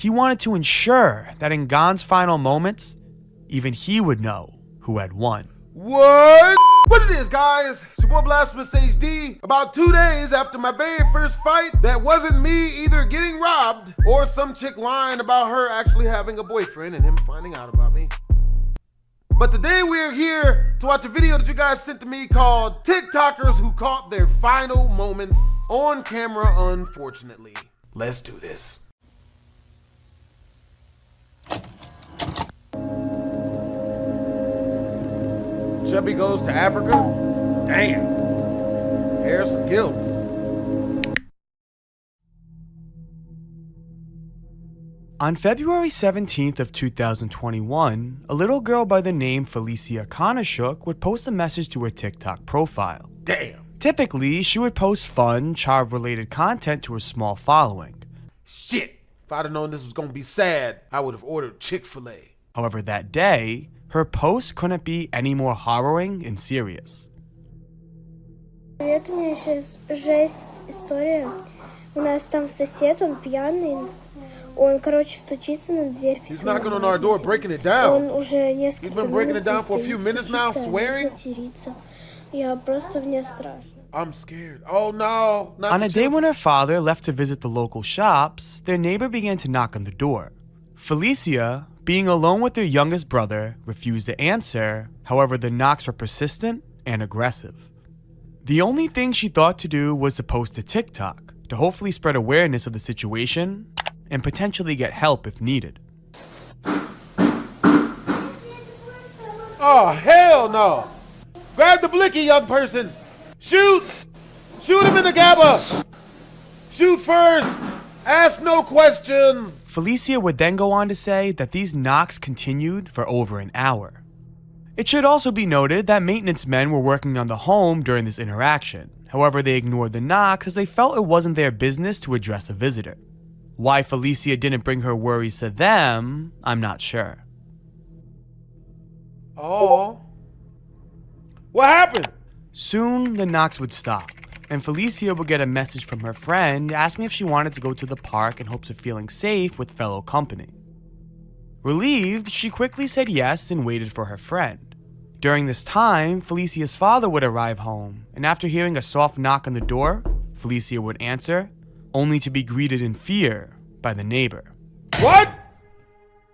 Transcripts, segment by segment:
He wanted to ensure that in Gan's final moments, even he would know who had won. What it is, guys? It's your boy BlastphamousHD. About 2 days after my very first fight, that wasn't me either getting robbed or some chick lying about her actually having a boyfriend and him finding out about me. But today we're here to watch a video that you guys sent to me called TikTokers Who Caught Their Final Moments on Camera, Unfortunately. Let's do this. Chubby goes to Africa? Damn. Here's some Gils. On February 17th of 2021, a little girl by the name Felicia Kashuk would post a message to her TikTok profile. Damn. Typically, she would post fun, child-related content to her small following. Shit. If I'd have known this was gonna be sad, I would have ordered Chick-fil-A. However, that day, her post couldn't be any more harrowing and serious. Привет, у меня сейчас жесть история. У нас там сосед, он пьяный. Он, короче, стучится на дверь. He's knocking on our door, breaking it down. Он уже несколько He's been breaking it down for a few minutes now, swearing. Я просто мне страшно. I'm scared. Oh no. Not On a the day children. when her father left to visit the local shops, their neighbor began to knock on the door. Felicia, being alone with their youngest brother, refused to answer. However, the knocks were persistent and aggressive. The only thing she thought to do was to post to TikTok to hopefully spread awareness of the situation and potentially get help if needed. Oh, hell no. Grab the blicky, young person. Shoot. Shoot him in the gabba. Shoot first. Ask no questions. Felicia would then go on to say that these knocks continued for over an hour. It should also be noted that maintenance men were working on the home during this interaction. However, they ignored the knocks as they felt it wasn't their business to address a visitor. Why Felicia didn't bring her worries to them, I'm not sure. Oh. What happened? Soon, the knocks would stop, and Felicia would get a message from her friend asking if she wanted to go to the park in hopes of feeling safe with fellow company. Relieved, she quickly said yes and waited for her friend. During this time, Felicia's father would arrive home, and after hearing a soft knock on the door, Felicia would answer, only to be greeted in fear by the neighbor. What?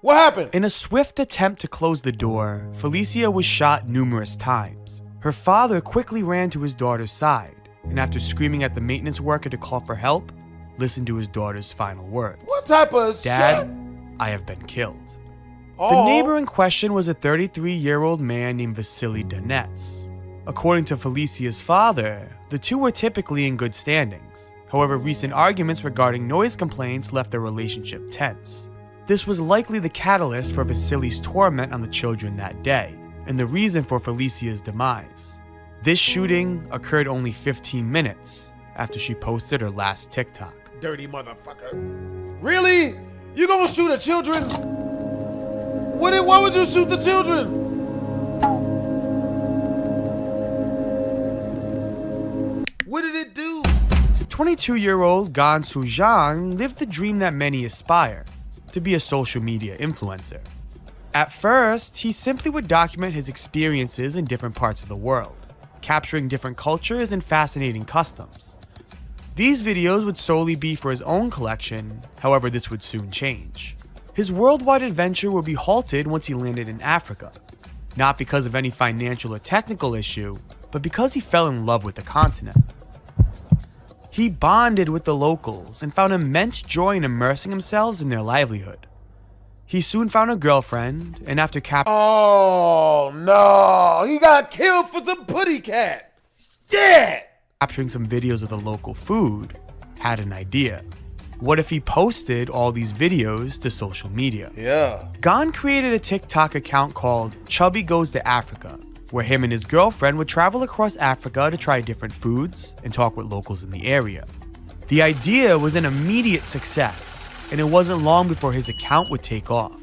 What happened? In a swift attempt to close the door, Felicia was shot numerous times. Her father quickly ran to his daughter's side, and after screaming at the maintenance worker to call for help, listened to his daughter's final words. What type of Dad, shit? I have been killed. Oh. The neighbor in question was a 33-year-old man named Vasily Donets. According to Felicia's father, the two were typically in good standings. However, recent arguments regarding noise complaints left their relationship tense. This was likely the catalyst for Vasily's torment on the children that day, and the reason for Felicia's demise. This shooting occurred only 15 minutes after she posted her last TikTok. Dirty motherfucker. Really? You gonna shoot at children? Why would you shoot the children? What did it do? 22-year-old Gan Seng lived the dream that many aspire, to be a social media influencer. At first, he simply would document his experiences in different parts of the world, capturing different cultures and fascinating customs. These videos would solely be for his own collection, however this would soon change. His worldwide adventure would be halted once he landed in Africa, not because of any financial or technical issue, but because he fell in love with the continent. He bonded with the locals and found immense joy in immersing himself in their livelihood. He soon found a girlfriend, and after Oh no, he got killed for some putty cat. Shit! capturing some videos of the local food, had an idea. What if he posted all these videos to social media? Yeah. Gan created a TikTok account called Chubby Goes to Africa, where him and his girlfriend would travel across Africa to try different foods and talk with locals in the area. The idea was an immediate success, and it wasn't long before his account would take off.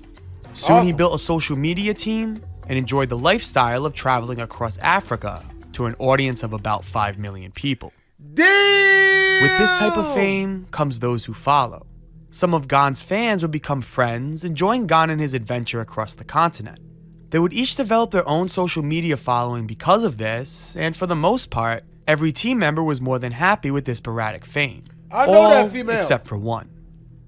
Soon he built a social media team and enjoyed the lifestyle of traveling across Africa to an audience of about 5 million people. Damn! With this type of fame comes those who follow. Some of Gan's fans would become friends and join Gan in his adventure across the continent. They would each develop their own social media following because of this, and for the most part, every team member was more than happy with this sporadic fame. I know that female. Except for one.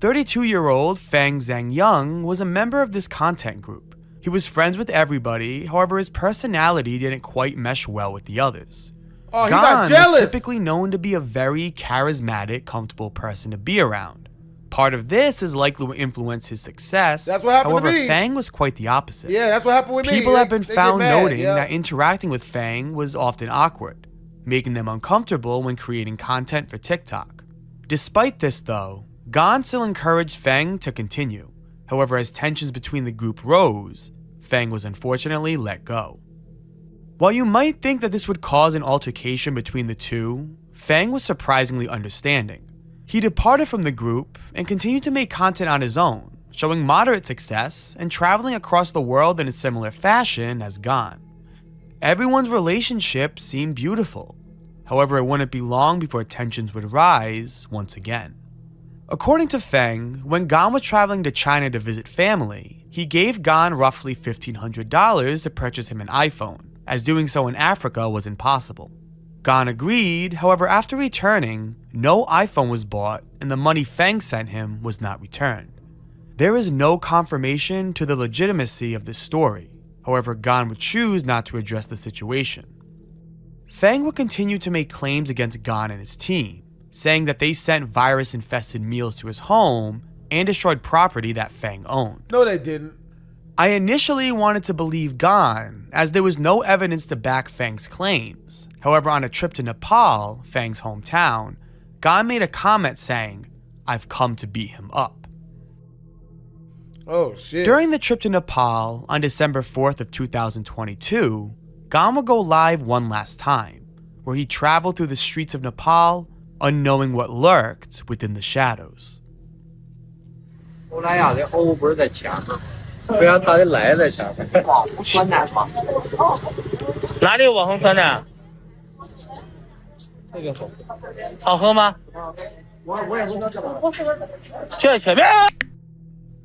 32-year-old Fang Zhang Young was a member of this content group. He was friends with everybody, however his personality didn't quite mesh well with the others. Oh, he got jealous. Was typically known to be a very charismatic, comfortable person to be around. Part of this is likely to influence his success. That's what happened However, to me. Fang was quite the opposite. Yeah, that's what happened with me. People have been found noting yeah. that interacting with Fang was often awkward, making them uncomfortable when creating content for TikTok. Despite this though, Gan still encouraged Fang to continue. However, as tensions between the group rose, Fang was unfortunately let go. While you might think that this would cause an altercation between the two, Fang was surprisingly understanding. He departed from the group and continued to make content on his own, showing moderate success and traveling across the world in a similar fashion as Gan. Everyone's relationship seemed beautiful. However, it wouldn't be long before tensions would rise once again. According to Fang, when Gan was traveling to China to visit family, he gave Gan roughly $1,500 to purchase him an iPhone, as doing so in Africa was impossible. Gan agreed, however after returning, no iPhone was bought and the money Fang sent him was not returned. There is no confirmation to the legitimacy of this story, however Gan would choose not to address the situation. Fang would continue to make claims against Gan and his team, saying that they sent virus-infested meals to his home and destroyed property that Fang owned. No, they didn't. I initially wanted to believe Gan, as there was no evidence to back Fang's claims. However, on a trip to Nepal, Fang's hometown, Gan made a comment saying, "I've come to beat him up." Oh, shit. During the trip to Nepal, on December 4th of 2022, Gan would go live one last time, where he traveled through the streets of Nepal, unknowing what lurked within the shadows. 后来呀，这后不是在前面，不让他的来在前面。往红酸奶吗？哪里有网红酸奶？这个好喝吗？我也不知道。就在前面。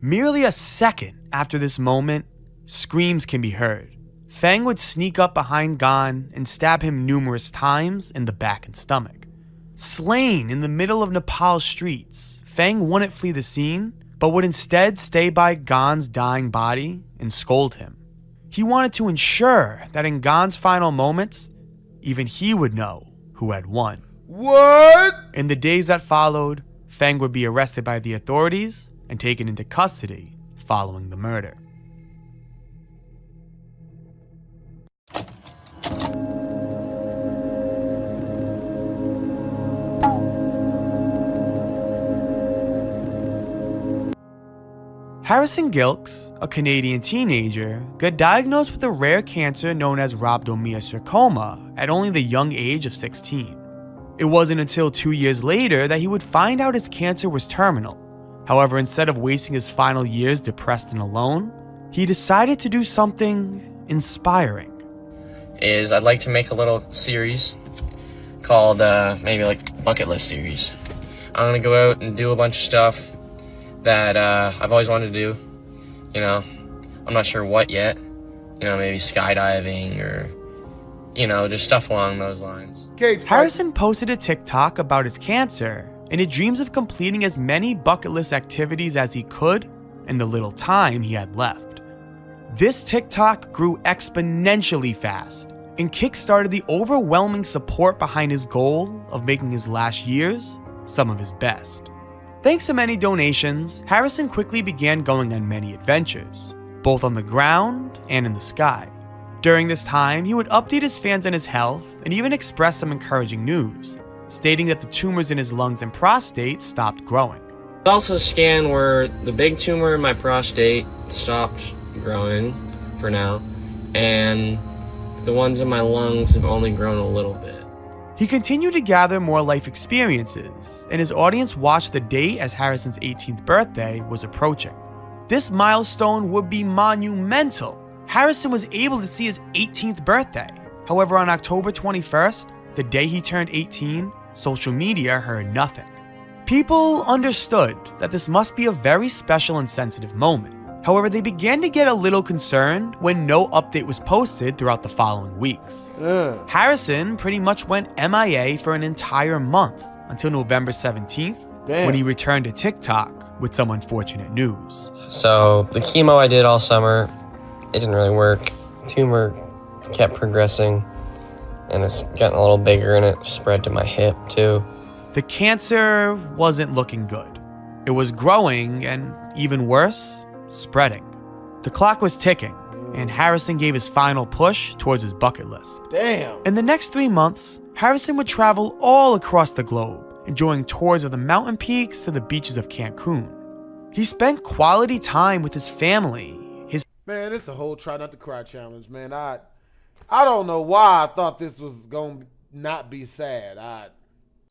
Merely a second after this moment, screams can be heard. Fang would sneak up behind Gan and stab him numerous times in the back and stomach. Slain in the middle of Nepal's streets, Fang wouldn't flee the scene, but would instead stay by Gan's dying body and scold him. He wanted to ensure that in Gan's final moments, even he would know who had won. What? In the days that followed, Fang would be arrested by the authorities and taken into custody following the murder. Harrison Gils, a Canadian teenager, got diagnosed with a rare cancer known as rhabdomyosarcoma at only the young age of 16. It wasn't until 2 years later that he would find out his cancer was terminal. However, instead of wasting his final years depressed and alone, he decided to do something inspiring. I'd like to make a little series called maybe like bucket list series. I'm gonna go out and do a bunch of stuff that I've always wanted to do. You know, I'm not sure what yet. You know, maybe skydiving or, you know, just stuff along those lines. Harrison posted a TikTok about his cancer, and he dreams of completing as many bucket list activities as he could in the little time he had left. This TikTok grew exponentially fast and kickstarted the overwhelming support behind his goal of making his last years some of his best. Thanks to many donations, Harrison quickly began going on many adventures, both on the ground and in the sky. During this time, he would update his fans on his health and even express some encouraging news, stating that the tumors in his lungs and prostate stopped growing. Also a scan where the big tumor in my prostate stopped growing for now, and the ones in my lungs have only grown a little bit. He continued to gather more life experiences, and his audience watched the date as Harrison's 18th birthday was approaching. This milestone would be monumental. Harrison was able to see his 18th birthday. However, on October 21st, the day he turned 18, social media heard nothing. People understood that this must be a very special and sensitive moment. However, they began to get a little concerned when no update was posted throughout the following weeks. Harrison pretty much went MIA for an entire month until November 17th, when he returned to TikTok with some unfortunate news. So the chemo I did all summer, it didn't really work. Tumor kept progressing, and it's gotten a little bigger, and it spread to my hip too. The cancer wasn't looking good. It was growing and, even worse, spreading. The clock was ticking, and Harrison gave his final push towards his bucket list. Damn. In the next 3 months, Harrison would travel all across the globe, enjoying tours of the mountain peaks to the beaches of Cancun. He spent quality time with his family. Man, it's a whole try not to cry challenge, man. I don't know why I thought this was going to not be sad.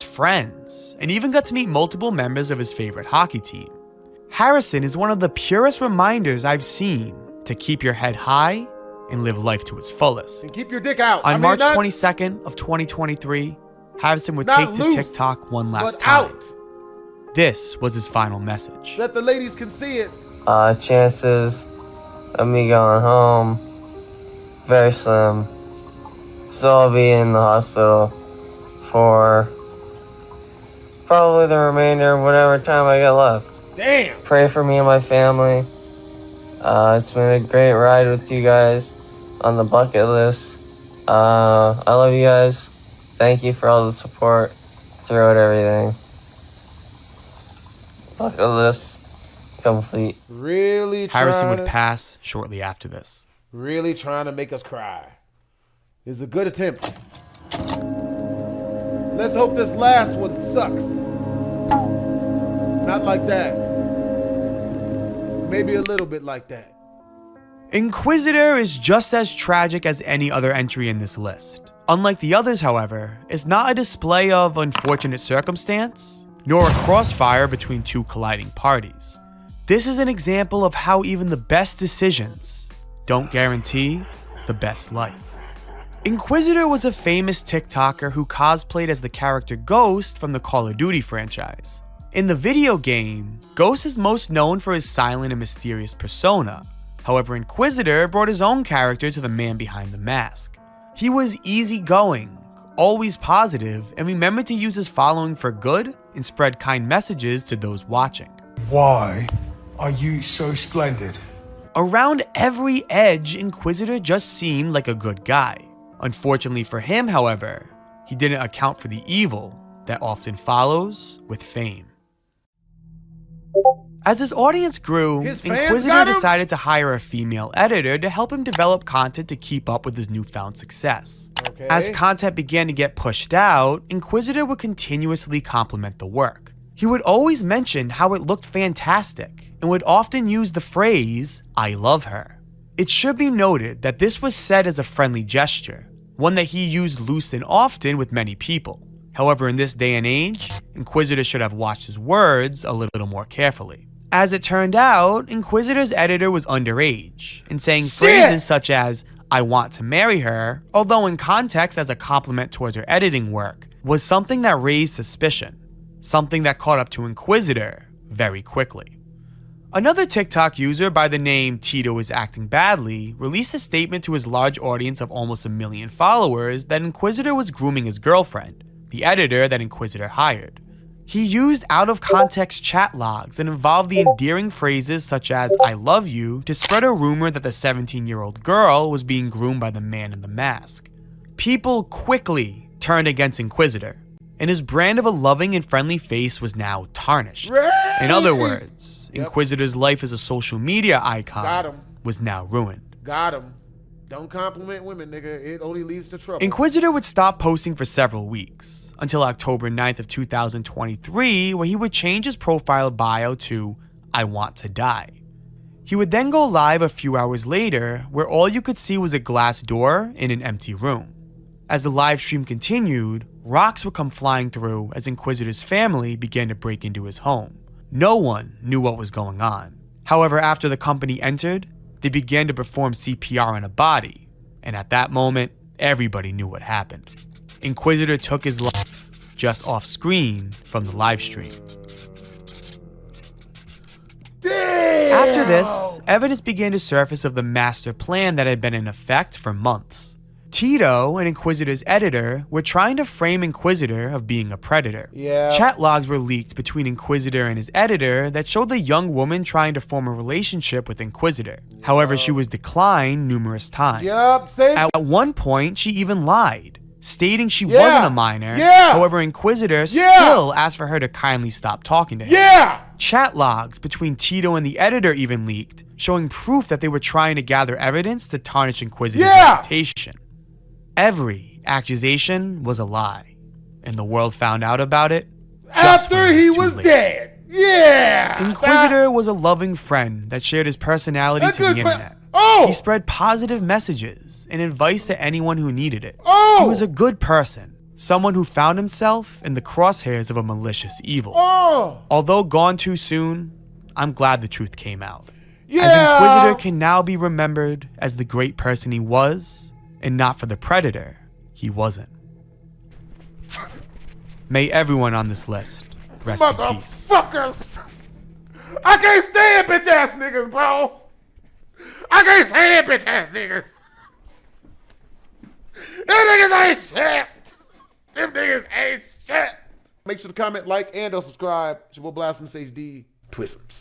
Friends, and even got to meet multiple members of his favorite hockey team. Harrison is one of the purest reminders I've seen to keep your head high and live life to its fullest. And keep your dick out. On March 22nd of 2023, Harrison would take to TikTok one last time. Out. This was his final message. That the ladies can see it. Chances of me going home, very slim. So I'll be in the hospital for probably the remainder of whatever time I got left. Damn. Pray for me and my family. It's been a great ride with you guys on the bucket list. I love you guys. Thank you for all the support throughout everything. Bucket list complete. Really Harrison would pass shortly after this. Really trying to make us cry. It's a good attempt. Let's hope this last one sucks. Not like that. Maybe a little bit like that. Inquisitor is just as tragic as any other entry in this list. Unlike the others, however, it's not a display of unfortunate circumstance, nor a crossfire between two colliding parties. This is an example of how even the best decisions don't guarantee the best life. Inquisitor was a famous TikToker who cosplayed as the character Ghost from the Call of Duty franchise. In the video game, Ghost is most known for his silent and mysterious persona. However, Inquisitor brought his own character to the man behind the mask. He was easygoing, always positive, and remembered to use his following for good and spread kind messages to those watching. Why are you so splendid? Around every edge, Inquisitor just seemed like a good guy. Unfortunately for him, however, he didn't account for the evil that often follows with fame. As his audience grew, Inquisitor decided to hire a female editor to help him develop content to keep up with his newfound success. As content began to get pushed out, Inquisitor would continuously compliment the work. He would always mention how it looked fantastic and would often use the phrase, "I love her." It should be noted that this was said as a friendly gesture, one that he used loose and often with many people. However, in this day and age, Inquisitor should have watched his words a little more carefully. As it turned out, Inquisitor's editor was underage, and saying phrases such as, "I want to marry her," although in context as a compliment towards her editing work, was something that raised suspicion, something that caught up to Inquisitor very quickly. Another TikTok user by the name Tito is Acting Badly released a statement to his large audience of almost 1 million followers that Inquisitor was grooming his girlfriend, the editor that Inquisitor hired. He used out-of-context chat logs and involved the endearing phrases such as "I love you" to spread a rumor that the 17-year-old girl was being groomed by the man in the mask. People quickly turned against Inquisitor, and his brand of a loving and friendly face was now tarnished. In other words, Inquisitor's life as a social media icon was now ruined. Got him. Don't compliment women, nigga. It only leads to trouble. Inquisitor would stop posting for several weeks, until October 9th of 2023, where he would change his profile bio to "I want to die." He would then go live a few hours later, where all you could see was a glass door in an empty room. As the live stream continued, rocks would come flying through as Inquisitor's family began to break into his home. No one knew what was going on. However, after the company entered, they began to perform CPR on a body, and at that moment, everybody knew what happened. Inquisitor took his life just off screen from the live stream. After this, evidence began to surface of the master plan that had been in effect for months. Tito, an Inquisitor's editor, were trying to frame Inquisitor of being a predator. Chat logs were leaked between Inquisitor and his editor that showed the young woman trying to form a relationship with Inquisitor. However, she was declined numerous times. At one point, she even lied, stating she wasn't a minor. However, Inquisitor still asked for her to kindly stop talking to him. Chat logs between Tito and the editor even leaked, showing proof that they were trying to gather evidence to tarnish Inquisitor's reputation. Every accusation was a lie, and the world found out about it after he was dead. Inquisitor was a loving friend that shared his personality to the internet. He spread positive messages and advice to anyone who needed it. He was a good person, someone who found himself in the crosshairs of a malicious evil. Although gone too soon, I'm glad the truth came out. As Inquisitor can now be remembered as the great person he was, and not for the predator he wasn't. May everyone on this list rest in peace. Motherfuckers! I can't stand bitch ass niggas, bro! I can't stand bitch ass niggas! Them niggas ain't shit! Them niggas ain't shit! Make sure to comment, like, and subscribe. It's your boy BlastphamousHD. Twisms.